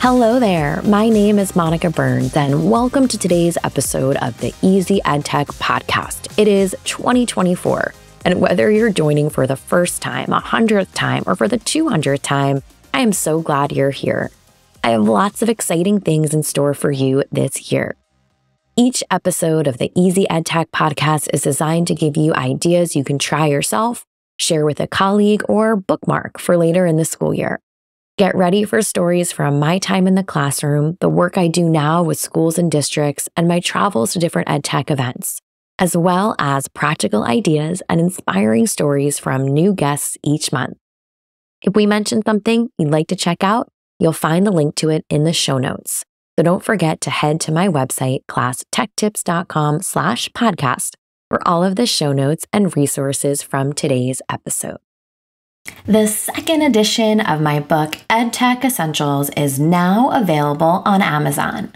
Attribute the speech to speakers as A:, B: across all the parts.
A: Hello there, my name is Monica Burns, and welcome to today's episode of the Easy EdTech podcast. It is 2024, and whether you're joining for the first time, 100th time, or for the 200th time, I am so glad you're here. I have lots of exciting things in store for you this year. Each episode of the Easy EdTech podcast is designed to give you ideas you can try yourself, share with a colleague, or bookmark for later in the school year. Get ready for stories from my time in the classroom, the work I do now with schools and districts, and my travels to different EdTech events, as well as practical ideas and inspiring stories from new guests each month. If we mention something you'd like to check out, you'll find the link to it in the show notes. So don't forget to head to my website, classtechtips.com/podcast, for all of the show notes and resources from today's episode. The second edition of my book, EdTech Essentials, is now available on Amazon.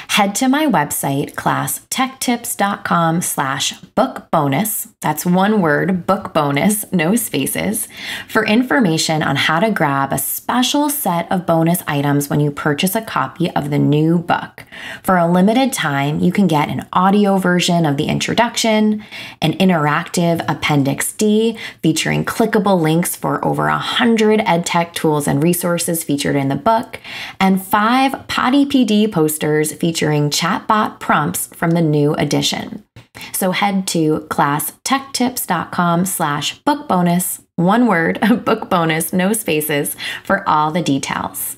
A: Head to my website, classtechtips.com/book-bonus. That's one word, book bonus, no spaces, for information on how to grab a special set of bonus items when you purchase a copy of the new book. For a limited time, you can get an audio version of the introduction, an interactive Appendix D featuring clickable links for over 100 EdTech tools and resources featured in the book, and 5 Potty PD posters featuring chatbot prompts from the new edition. So head to classtechtips.com/book-bonus, one word, book bonus, no spaces, for all the details.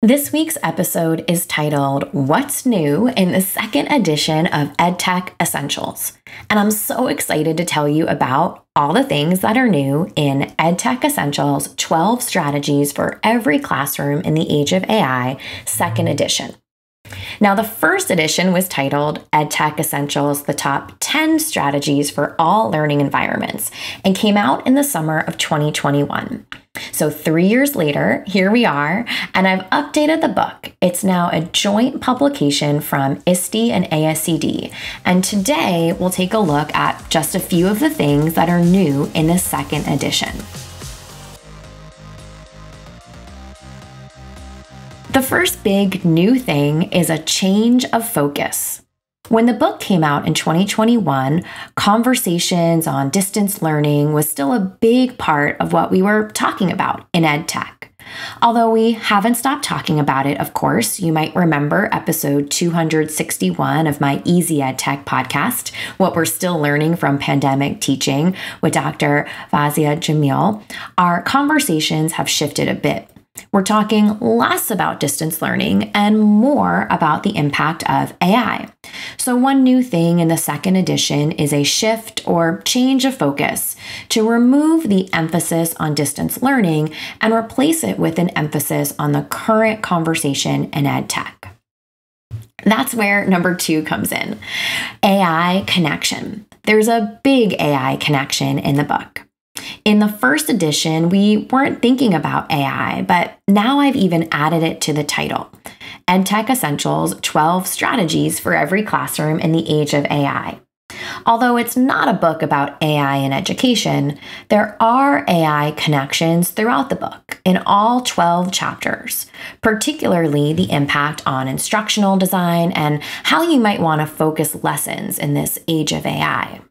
A: This week's episode is titled, What's New in the second edition of EdTech Essentials? And I'm so excited to tell you about all the things that are new in EdTech Essentials 12 Strategies for Every Classroom in the Age of AI, second edition. Now, the first edition was titled EdTech Essentials, the top 10 strategies for all learning environments, and came out in the summer of 2021. So 3 years later, here we are, and I've updated the book. It's now a joint publication from ISTE and ASCD, and today we'll take a look at just a few of the things that are new in the second edition. The first big new thing is a change of focus. When the book came out in 2021, conversations on distance learning was still a big part of what we were talking about in EdTech. Although we haven't stopped talking about it, of course. You might remember episode 261 of my Easy EdTech podcast, What We're Still Learning from Pandemic Teaching with Dr. Fazia Jamil. Our conversations have shifted a bit. We're talking less about distance learning and more about the impact of AI. So one new thing in the second edition is a shift or change of focus to remove the emphasis on distance learning and replace it with an emphasis on the current conversation in EdTech. That's where number 2 comes in, AI connection. There's a big AI connection in the book. In the first edition, we weren't thinking about AI, but now I've even added it to the title. EdTech Essentials, 12 Strategies for Every Classroom in the Age of AI. Although it's not a book about AI in education, there are AI connections throughout the book in all 12 chapters, particularly the impact on instructional design and how you might want to focus lessons in this age of AI.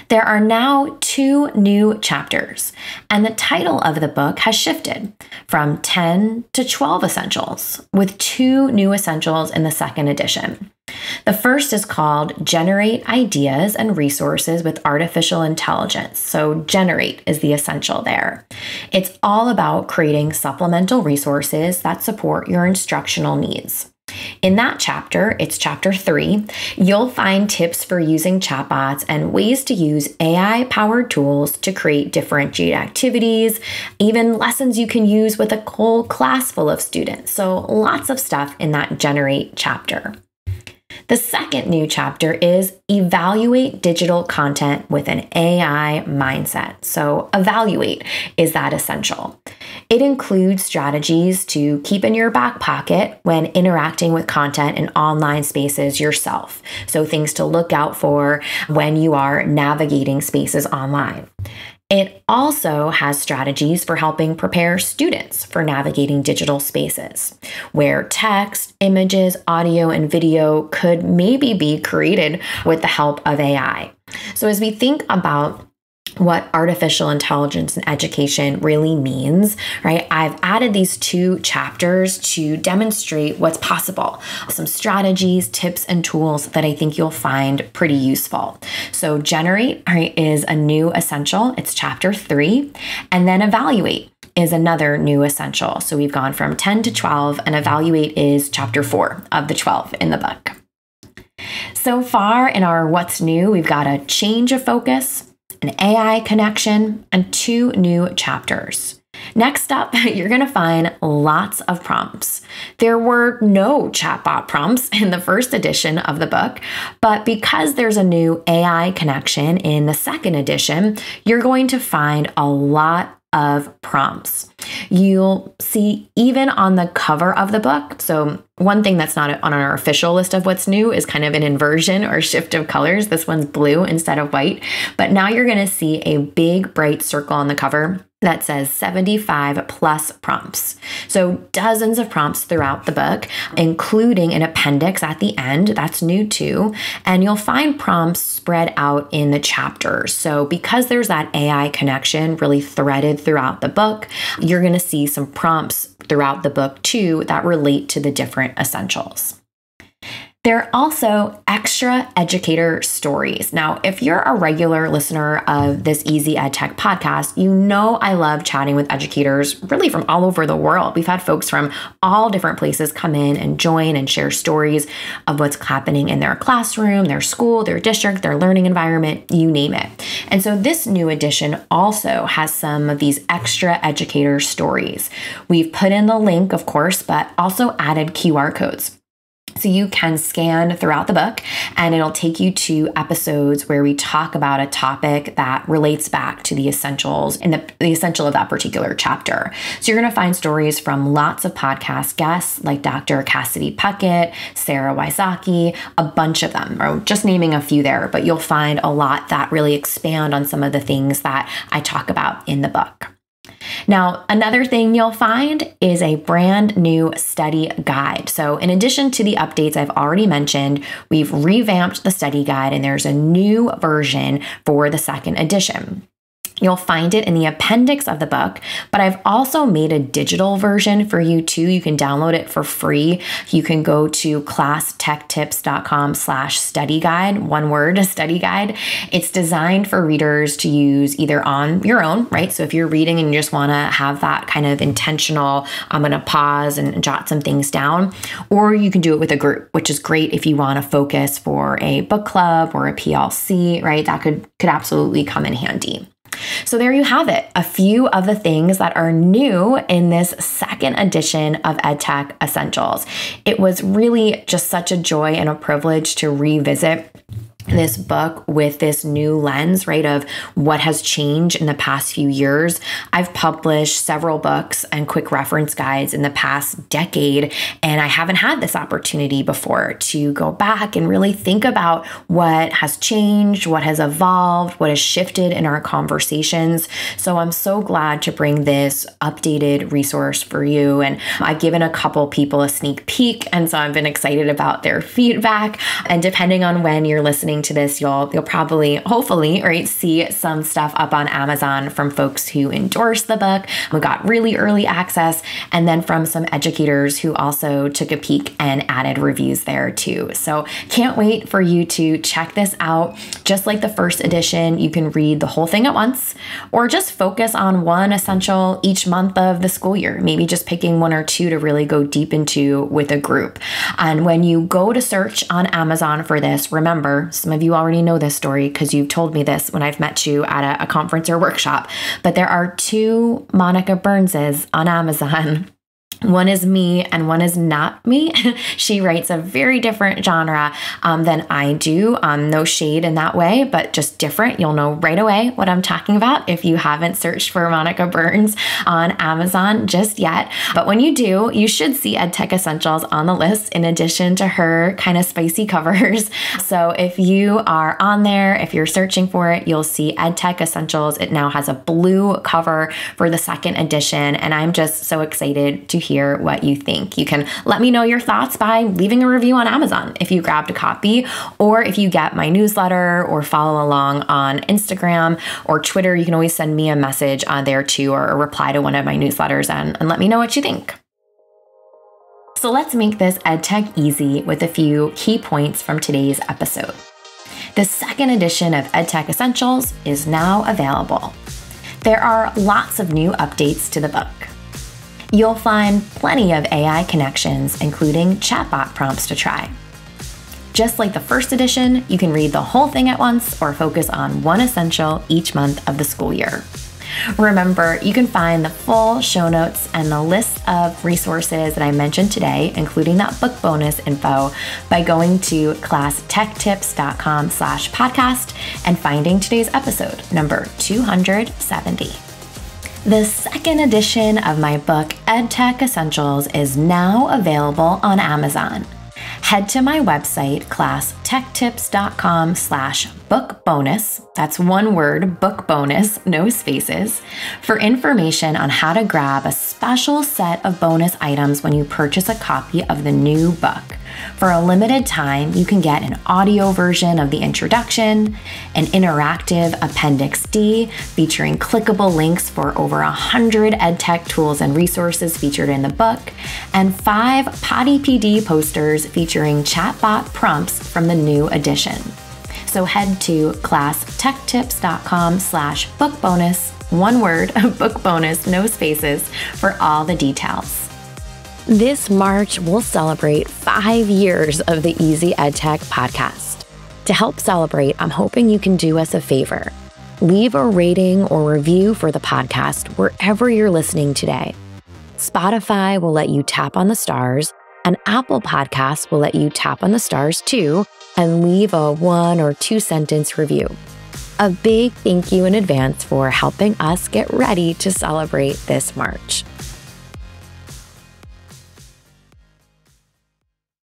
A: There are now 2 new chapters, and the title of the book has shifted from 10 to 12 essentials, with 2 new essentials in the second edition. The first is called Generate Ideas and Resources with Artificial Intelligence. So Generate is the essential there. It's all about creating supplemental resources that support your instructional needs. In that chapter, it's chapter 3, you'll find tips for using chatbots and ways to use AI-powered tools to create differentiated activities, even lessons you can use with a whole class full of students. So lots of stuff in that Generate chapter. The second new chapter is Evaluate Digital Content with an AI Mindset. So evaluate is that essential. It includes strategies to keep in your back pocket when interacting with content in online spaces yourself. So things to look out for when you are navigating spaces online. It also has strategies for helping prepare students for navigating digital spaces, where text, images, audio, and video could maybe be created with the help of AI. So as we think about what artificial intelligence in education really means, right? I've added these 2 chapters to demonstrate what's possible, some strategies, tips, and tools that I think you'll find pretty useful. So generate, right, is a new essential. It's chapter 3. And then evaluate is another new essential. So we've gone from 10 to 12, and evaluate is chapter 4 of the 12 in the book. So far in our what's new, we've got a change of focus, an AI connection, and 2 new chapters. Next up, you're going to find lots of prompts. There were no chatbot prompts in the first edition of the book, but because there's a new AI connection in the second edition, you're going to find a lot of prompts. You'll see even on the cover of the book. So one thing that's not on our official list of what's new is kind of an inversion or shift of colors. This one's blue instead of white. But now you're going to see a big bright circle on the cover that says 75 plus prompts. So dozens of prompts throughout the book, including an appendix at the end. That's new too. And you'll find prompts spread out in the chapters. So because there's that AI connection really threaded throughout the book, you're going to see some prompts throughout the book too that relate to the different essentials. There are also extra educator stories. Now, if you're a regular listener of this Easy EdTech podcast, you know I love chatting with educators really from all over the world. We've had folks from all different places come in and join and share stories of what's happening in their classroom, their school, their district, their learning environment, you name it. And so this new edition also has some of these extra educator stories. We've put in the link, of course, but also added QR codes. So you can scan throughout the book and it'll take you to episodes where we talk about a topic that relates back to the essentials and the essential of that particular chapter. So you're going to find stories from lots of podcast guests like Dr. Cassidy Puckett, Sarah Wysocki, a bunch of them, or just naming a few there, but you'll find a lot that really expand on some of the things that I talk about in the book. Now, another thing you'll find is a brand new study guide. So in addition to the updates I've already mentioned, we've revamped the study guide and there's a new version for the second edition. You'll find it in the appendix of the book, but I've also made a digital version for you too. You can download it for free. You can go to classtechtips.com/study guide, one word, study guide. It's designed for readers to use either on your own, right? So if you're reading and you just want to have that kind of intentional, I'm going to pause and jot some things down, or you can do it with a group, which is great if you want to focus for a book club or a PLC, right? That could absolutely come in handy. So there you have it, a few of the things that are new in this second edition of EdTech Essentials. It was really just such a joy and a privilege to revisit this book with this new lens, right, of what has changed in the past few years. I've published several books and quick reference guides in the past decade, and I haven't had this opportunity before to go back and really think about what has changed, what has evolved, what has shifted in our conversations. So I'm so glad to bring this updated resource for you. And I've given a couple people a sneak peek, and so I've been excited about their feedback. And depending on when you're listening to this, you'll probably, hopefully, right, see some stuff up on Amazon from folks who endorsed the book, who got really early access, and then from some educators who also took a peek and added reviews there too. So can't wait for you to check this out. Just like the first edition, you can read the whole thing at once, or just focus on one essential each month of the school year, maybe just picking one or two to really go deep into with a group. And when you go to search on Amazon for this, remember, some of you already know this story because you've told me this when I've met you at a conference or workshop, but there are 2 Monica Burnses on Amazon. One is me and one is not me. She writes a very different genre than I do. No shade in that way, but just different. You'll know right away what I'm talking about if you haven't searched for Monica Burns on Amazon just yet. But when you do, you should see EdTech Essentials on the list in addition to her kind of spicy covers. So if you are on there, if you're searching for it, you'll see EdTech Essentials. It now has a blue cover for the second edition, and I'm just so excited to hear what you think. You can let me know your thoughts by leaving a review on Amazon if you grabbed a copy, or if you get my newsletter or follow along on Instagram or Twitter. You can always send me a message there too, or reply to one of my newsletters and let me know what you think. So let's make this EdTech easy with a few key points from today's episode. The second edition of EdTech Essentials is now available. There are lots of new updates to the book. You'll find plenty of AI connections, including chatbot prompts to try. Just like the first edition, you can read the whole thing at once or focus on one essential each month of the school year. Remember, you can find the full show notes and the list of resources that I mentioned today, including that book bonus info, by going to classtechtips.com/podcast and finding today's episode, number 270. The second edition of my book, EdTech Essentials, is now available on Amazon. Head to my website, classtechtips.com/book bonus. That's one word, book bonus, no spaces, for information on how to grab a special set of bonus items when you purchase a copy of the new book. For a limited time, you can get an audio version of the introduction, an interactive Appendix D featuring clickable links for over 100 EdTech tools and resources featured in the book, and 5 Potty PD posters featuring chatbot prompts from the new edition. So head to classtechtips.com/book bonus, one word, book bonus, no spaces, for all the details. This March, we'll celebrate 5 years of the Easy EdTech podcast. To help celebrate, I'm hoping you can do us a favor. Leave a rating or review for the podcast wherever you're listening today. Spotify will let you tap on the stars, and Apple Podcasts will let you tap on the stars too and leave a 1 or 2 sentence review. A big thank you in advance for helping us get ready to celebrate this March.